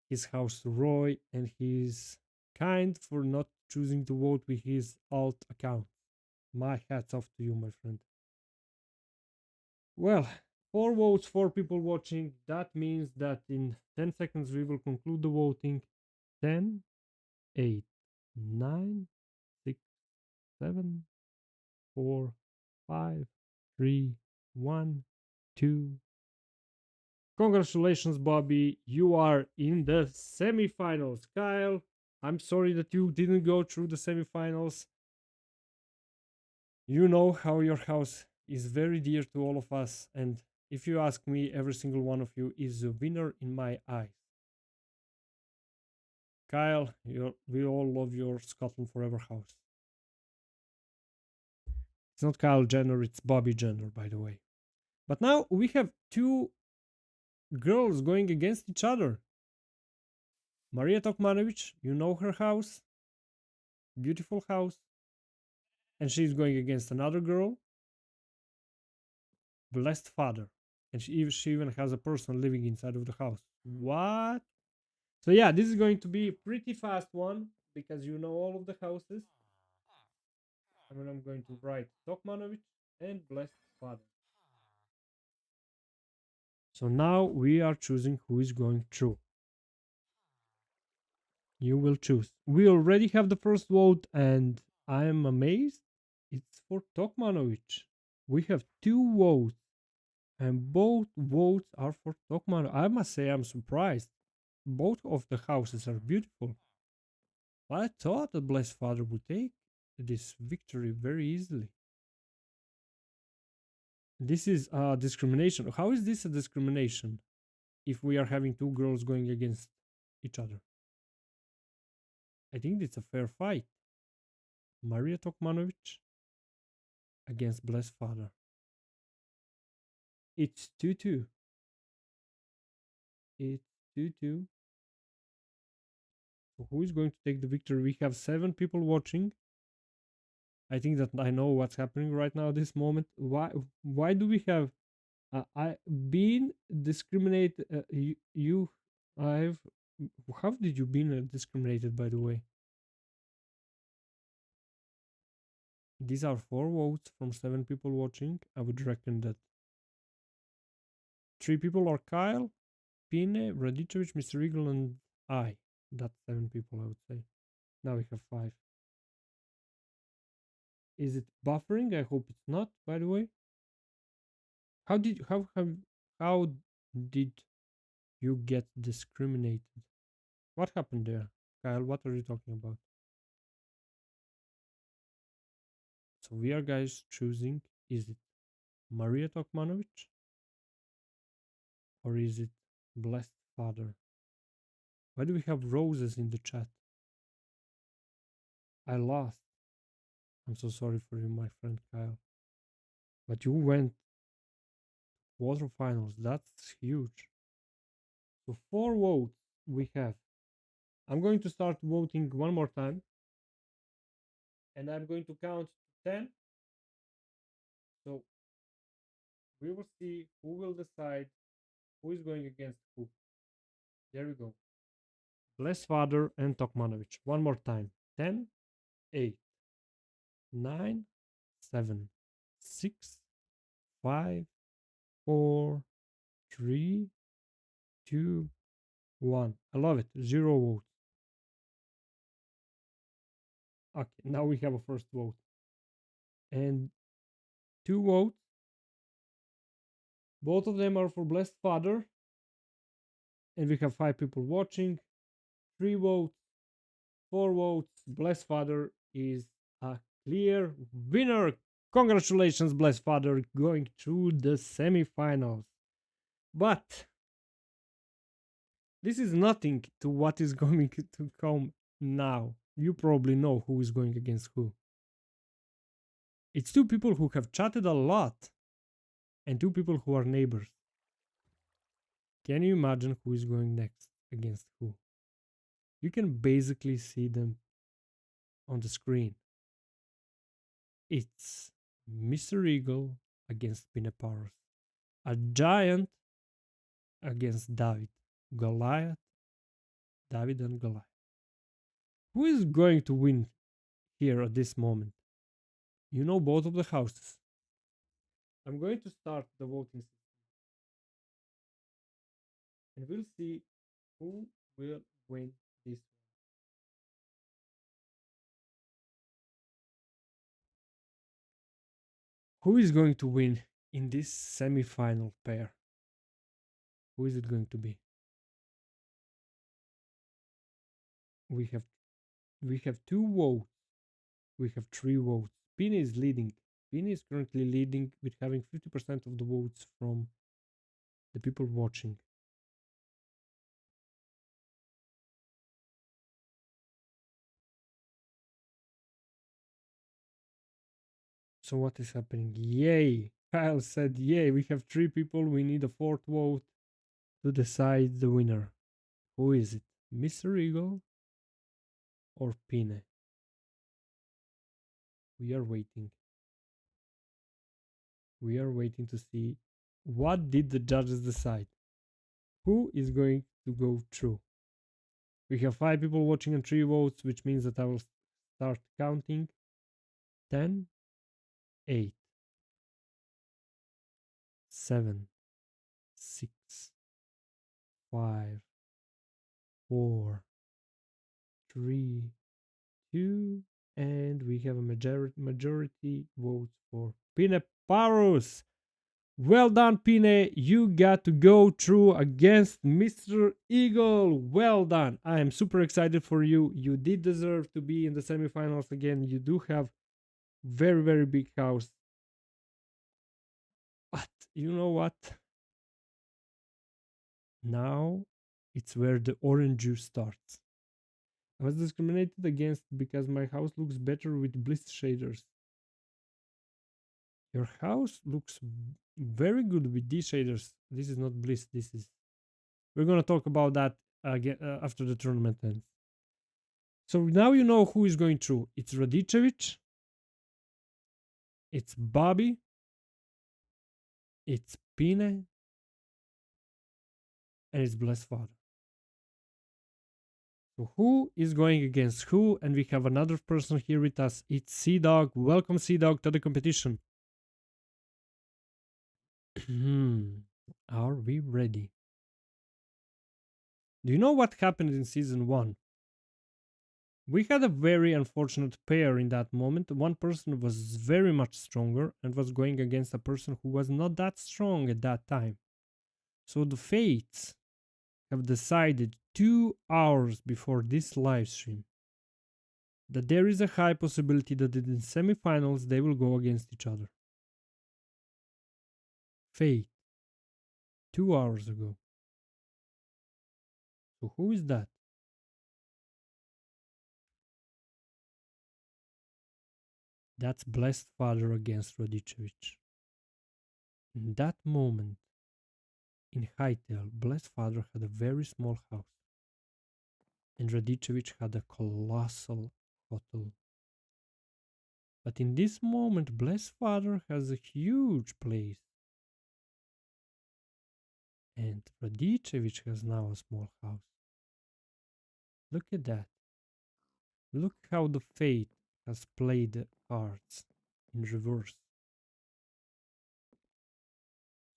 his house to Roy, and he's kind for not choosing to vote with his alt account. My hat's off to you, my friend. Well, 4 votes, 4 people watching. That means that in 10 seconds we will conclude the voting. 10, 8, 9, 6, 7, 4, 5, 3, 1, 2. Congratulations, Bobby. You are in the semifinals. Kyle, I'm sorry that you didn't go through the semifinals. You know how your house is very dear to all of us, and if you ask me, every single one of you is a winner in my eyes. Kyle, we all love your Scotland Forever house. It's not Kyle Jenner, it's Bobby Jenner, by the way. But now we have 2 girls going against each other. Maria Tokmanovic, you know her house. Beautiful house. And she's going against another girl. Blessed father. And she even has a person living inside of the house. What? So yeah, this is going to be a pretty fast one because you know all of the houses. I mean, I'm going to write Tokmanovic and Blessed Father. So now we are choosing who is going through. You will choose. We already have the first vote, and I am amazed. It's for Tokmanovic. We have 2 votes, and both votes are for Tokmanovic. I must say, I'm surprised. Both of the houses are beautiful. I thought the Blessed Father would take this victory very easily. This is a discrimination. How is this a discrimination if we are having 2 girls going against each other? I think it's a fair fight. Maria Tokmanovic against Blessed Father. It's 2-2. It's 2-2. So who is going to take the victory? We have 7 people watching. I think that I know what's happening right now this moment. Why do we have I been discriminated you I've how did you been discriminated, by the way? These are 4 votes from 7 people watching. I would reckon that 3 people are Kyle, Pine, Radicevic, Mr. Eagle, and I. That's 7 people, I would say. Now we have 5. Is it buffering? I hope it's not, by the way. How did you get discriminated? What happened there? Kyle, what are you talking about? So we are guys choosing, is it Maria Tokmanovic or is it Blessed Father? Why do we have roses in the chat? I lost. I'm so sorry for you, my friend Kyle. But you went quarterfinals. That's huge. So 4 votes we have. I'm going to start voting one more time. And I'm going to count 10. So we will see who will decide who is going against who. There we go. Bless Father and Tokmanovic. One more time. 10, 8, 9, 7, 6, 5, 4, 3, 2, 1. I love it. 0 votes. Okay, now we have a first vote. And 2 votes. Both of them are for Blessed Father. And we have 5 people watching. 3 votes. 4 votes. Blessed Father is a clear winner. Congratulations, Blessed Father, going through the semifinals. But this is nothing to what is going to come now. You probably know who is going against who. It's 2 people who have chatted a lot and 2 people who are neighbors. Can you imagine who is going next against who? You can basically see them on the screen. It's Mr. Eagle against Pineparos. A giant against David. Goliath. David and Goliath. Who is going to win here at this moment? You know both of the houses. I'm going to start the voting system. And we'll see who will win this one. Who is going to win in this semi-final pair? Who is it going to be? We have 2 votes. We have 3 votes. Pini is leading. Pini is currently leading with having 50% of the votes from the people watching. So what is happening? Yay! Kyle said yay. We have 3 people. We need a 4th vote to decide the winner. Who is it? Mr. Eagle or Pine? We are waiting. We are waiting to see what did the judges decide. Who is going to go through? We have 5 people watching and 3 votes, which means that I will start counting. 10, 8, 7, 6, 5, 4, 3, 2, and we have a majority votes for Pineparus. Well done, Pine. You got to go through against Mr. Eagle. Well done. I am super excited for you. You did deserve to be in the semifinals again. You do have very, very big house. But you know what? Now it's where the orange juice starts. I was discriminated against because my house looks better with bliss shaders. Your house looks very good with these shaders. This is not bliss. This is. We're gonna talk about that again after the tournament ends. So now you know who is going through. It's Radicevic. It's Bobby. It's Pine. And it's Blessed Father. So who is going against who? And we have another person here with us. It's Sea Dog. Welcome, Sea Dog, to the competition. Are we ready? Do you know what happened in season 1? We had a very unfortunate pair in that moment. One person was very much stronger and was going against a person who was not that strong at that time. So the fates have decided 2 hours before this live stream that there is a high possibility that in the semifinals they will go against each other. Fate. 2 hours ago. So who is that? That's Blessed Father against Radicevic. In that moment, in Hytale, Blessed Father had a very small house, and Radicevic had a colossal hotel. But in this moment, Blessed Father has a huge place, and Radicevic has now a small house. Look at that. Look how the fate has played the cards in reverse.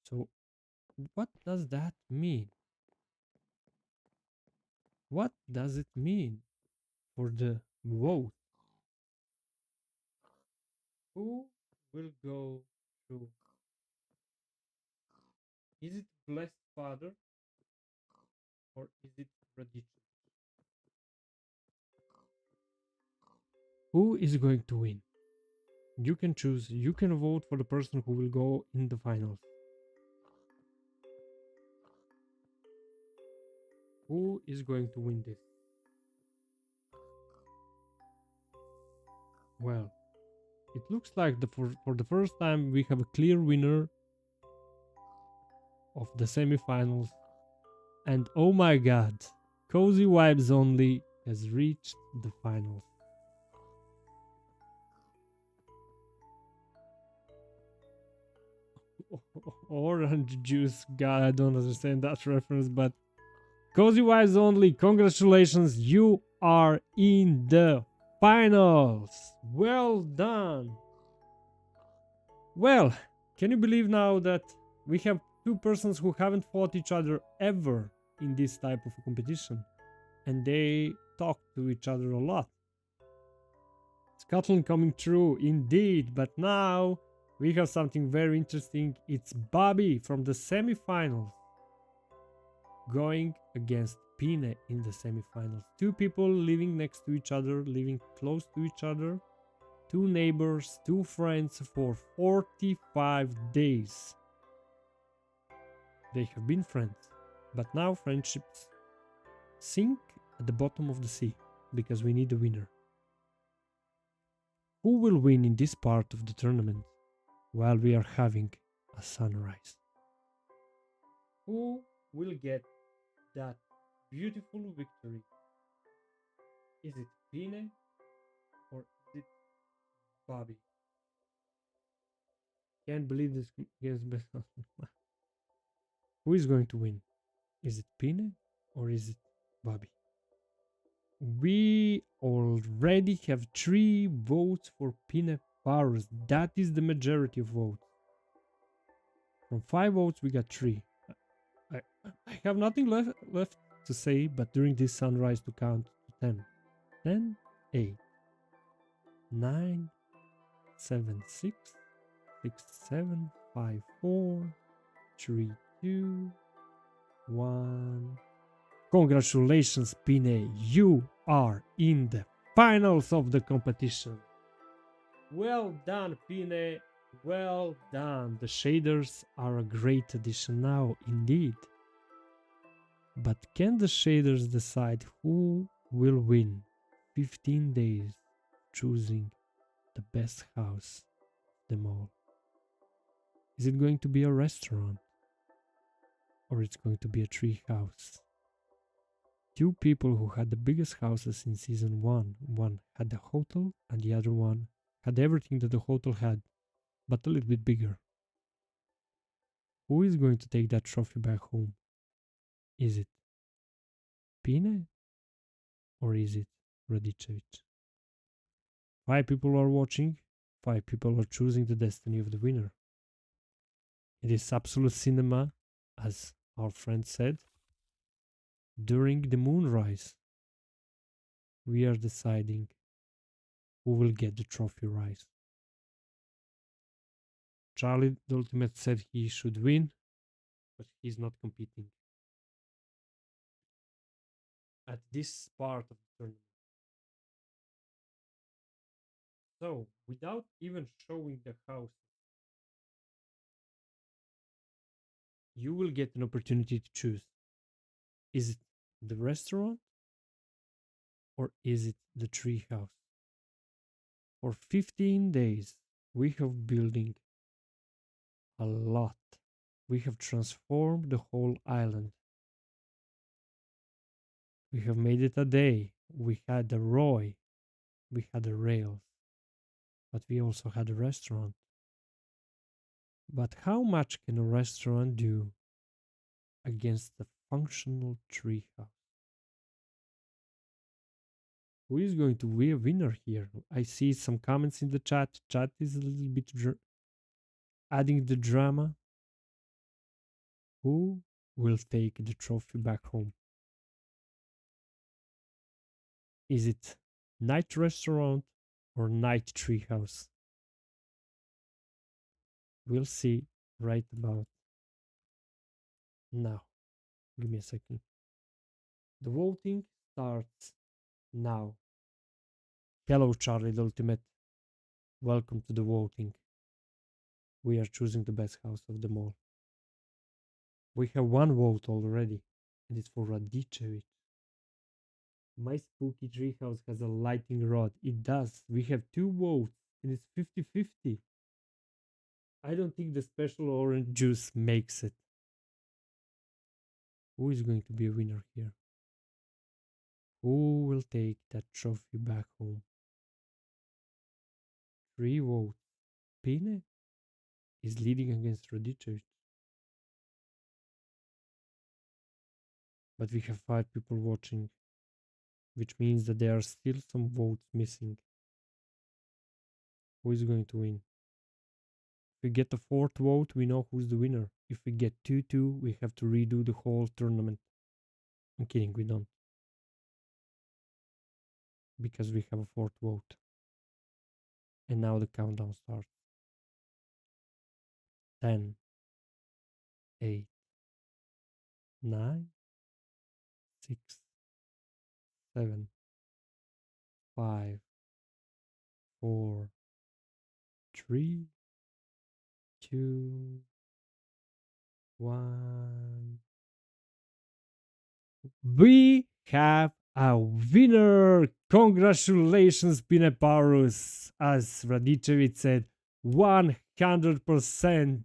So, what does that mean? What does it mean for the vote? Who will go through? Is it Blessed Father or is it Radicevic? Who is going to win? You can choose. You can vote for the person who will go in the finals. Who is going to win this? Well, it looks like for the first time we have a clear winner of the semifinals. And oh my god, Cozy Vibes Only has reached the finals. Orange juice, god, I don't understand that reference, but Cozy Vibes Only, congratulations, you are in the finals. Well done. Well, can you believe now that we have two persons who haven't fought each other ever in this type of a competition, and they talk to each other a lot? Scotland coming true, indeed, but now we have something very interesting. It's Bobby from the semifinals going against Pine in the semifinals. Two people living next to each other, living close to each other, two neighbors, two friends for 45 days. They have been friends, but now friendships sink at the bottom of the sea because we need a winner. Who will win in this part of the tournament while we are having a sunrise? Who will get that beautiful victory? Is it Pine or is it Bobby? Can't believe this against best. Who is going to win? Is it Pine or is it Bobby? We already have 3 votes for Pine Powers. That is the majority of votes. From 5 votes, we got 3. I have nothing left to say, but during this sunrise to count to 10. 10, 8, 9, 7, 6, 6, 7, 5, 4, 3, 2, 1. Congratulations, Pine. You are in the finals of the competition. Well done, Pine. Well done. The shaders are a great addition now, indeed. But can the shaders decide who will win 15 days choosing the best house of them all? Is it going to be a restaurant? Or it's going to be a tree house? Two people who had the biggest houses in season 1. One had the hotel and the other one had everything that the hotel had, but a little bit bigger. Who is going to take that trophy back home? Is it Pine or is it Radicevic? 5 people are watching, 5 people are choosing the destiny of the winner. It is absolute cinema, as our friend said. During the moonrise, we are deciding who will get the trophy rise. Charlie the Ultimate said he should win, but he's not competing at this part of the tournament. So, without even showing the house, you will get an opportunity to choose. Is it the restaurant or is it the tree house? For 15 days, we have building a lot. We have transformed the whole island. We have made it a day. We had the Roy. We had the rails. But we also had a restaurant. But how much can a restaurant do against the functional treehouse? Who is going to be a winner here? I see some comments in the chat. Chat is a little bit adding the drama. Who will take the trophy back home? Is it night restaurant or night treehouse? We'll see right about now. Give me a second. The voting starts now. Hello, Charlie the Ultimate. Welcome to the voting. We are choosing the best house of them all. We have one vote already, and it's for Radicevic. My spooky treehouse has a lightning rod. It does. We have 2 votes, and it's 50-50. I don't think the special orange juice makes it. Who is going to be a winner here? Who will take that trophy back home? 3 votes. Pine is leading against Radicevic. But we have 5 people watching, which means that there are still some votes missing. Who is going to win? If we get the 4th vote, we know who's the winner. If we get 2-2, we have to redo the whole tournament. I'm kidding, we don't. Because we have a 4th vote. And now the countdown starts. 10, 8, 9, 6, 7, 5, 4, 3, 2, 1. We have a winner! Congratulations, Pineparus! As Radicevic said, 100%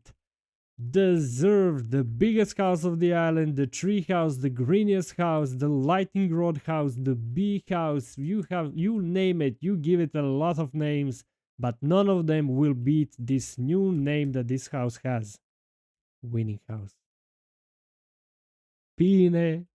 deserved the biggest house of the island, the tree house, the greeniest house, the lightning rod house, the bee house. You name it, you give it a lot of names, but none of them will beat this new name that this house has. Winning house. Pine,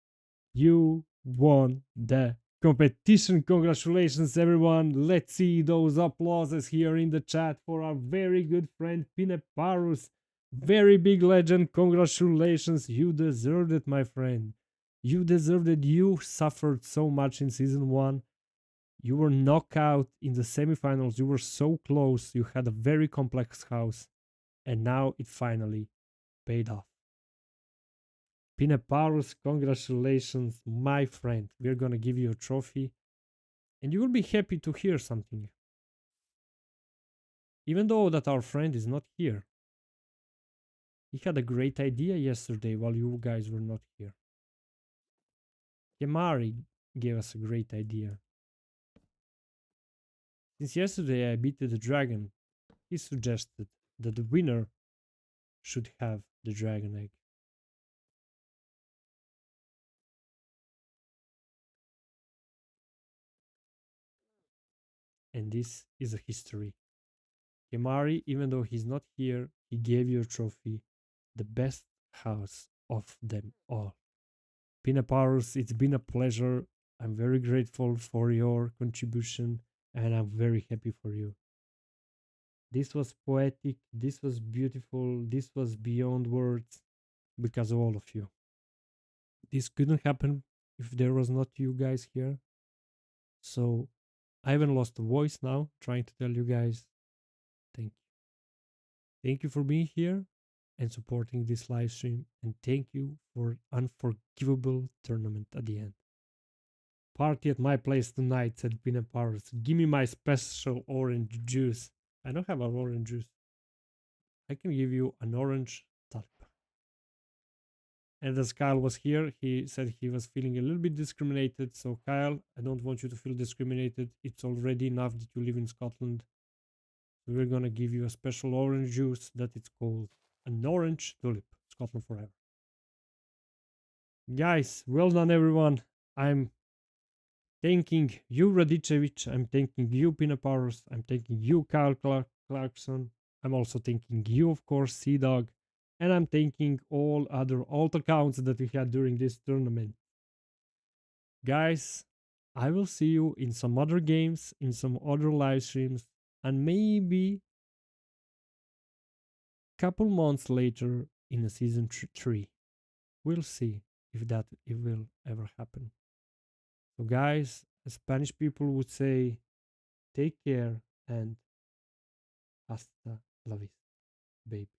you won the competition. Congratulations, everyone. Let's see those applauses here in the chat for our very good friend Pineparus. Very big legend. Congratulations. You deserved it, my friend. You deserved it. You suffered so much in season 1. You were knocked out in the semifinals. You were so close. You had a very complex house. And now it finally paid off. Pineparus, congratulations, my friend. We're gonna give you a trophy. And you will be happy to hear something. Even though that our friend is not here. He had a great idea yesterday while you guys were not here. Kemari gave us a great idea. Since yesterday I beat the dragon, he suggested that the winner should have the dragon egg. And this is a history. Kemari, even though he's not here, he gave you a trophy, the best house of them all. Pineparus, it's been a pleasure. I'm very grateful for your contribution and I'm very happy for you. This was poetic, this was beautiful, this was beyond words because of all of you. This couldn't happen if there was not you guys here. So I haven't lost the voice now, trying to tell you guys thank you. Thank you for being here and supporting this live stream. And thank you for unforgivable tournament at the end. Party at my place tonight, said Peanut Powers. Give me my special orange juice. I don't have an orange juice. I can give you an orange tulip. And as Kyle was here, he said he was feeling a little bit discriminated. So, Kyle, I don't want you to feel discriminated. It's already enough that you live in Scotland. So we're gonna give you a special orange juice that it's called an orange tulip. Scotland forever. Guys, well done, everyone. I'm thanking you, Radicevic. I'm thanking you, Pinapowers. I'm thanking you, Kyle Clarkson. I'm also thanking you, of course, Sea Dog. And I'm thanking all other alt accounts that we had during this tournament. Guys, I will see you in some other games, in some other live streams, and maybe a couple months later in a season 3. We'll see if that it will ever happen. So, guys, as Spanish people would say, take care and hasta la vista, baby.